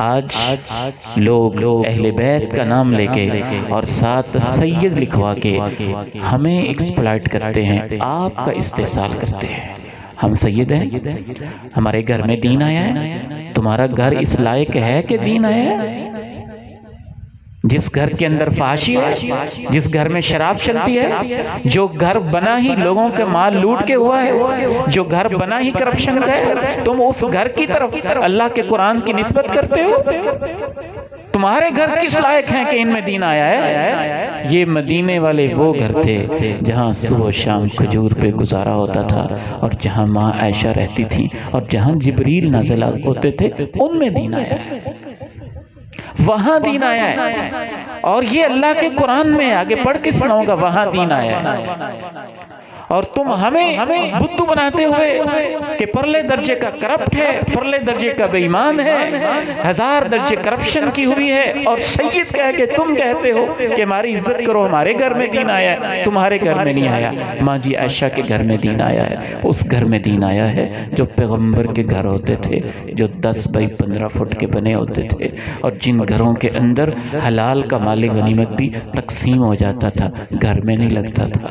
آج لوگ اہل بیت کا نام لے کے اور ساتھ سید لکھوا کے ہمیں ایکسپلائٹ کرتے ہیں، آپ کا استحصال کرتے ہیں۔ ہم سید ہیں، ہمارے گھر میں دین آیا ہے، تمہارا گھر اس لائق ہے کہ دین آیا ہے؟ جس گھر کے اندر فحاشی ہے، جس گھر میں شراب چلتی ہے، جو گھر بنا ہی لوگوں کے مال لوٹ کے ہوا ہے، جو گھر بنا ہی کرپشن کا ہے، تم اس گھر کی طرف اللہ کے قرآن کی نسبت کرتے ہو؟ تمہارے گھر کس لائق ہیں کہ ان میں دین آیا ہے؟ یہ مدینے والے وہ گھر تھے جہاں صبح و شام کھجور پہ گزارا ہوتا تھا، اور جہاں ماں عائشہ رہتی تھی، اور جہاں جبریل نازل ہوتے تھے، ان میں دین آیا ہے، وہاں دین آیا ہے۔ اور یہ اللہ کے قرآن میں آگے پڑھ کے سناؤں گا، وہاں دین آیا ہے۔ اور تم ہمیں بدھو بناتے ہوئے کہ پرلے درجے کا کرپٹ ہے، پرلے درجے کا بے ایمان ہے، 1000 درجے کرپشن کی ہوئی ہے، اور سید کہہ کے تم کہتے ہو کہ ہماری عزت کرو، ہمارے گھر میں دین آیا ہے، تمہارے گھر میں نہیں آیا۔ ماں جی عائشہ کے گھر میں دین آیا ہے، اس گھر میں دین آیا ہے جو پیغمبر کے گھر ہوتے تھے، جو 10 بائی 15 فٹ کے بنے ہوتے تھے، اور جن گھروں کے اندر حلال کا مال غنیمت بھی تقسیم ہو جاتا تھا، گھر میں نہیں لگتا تھا۔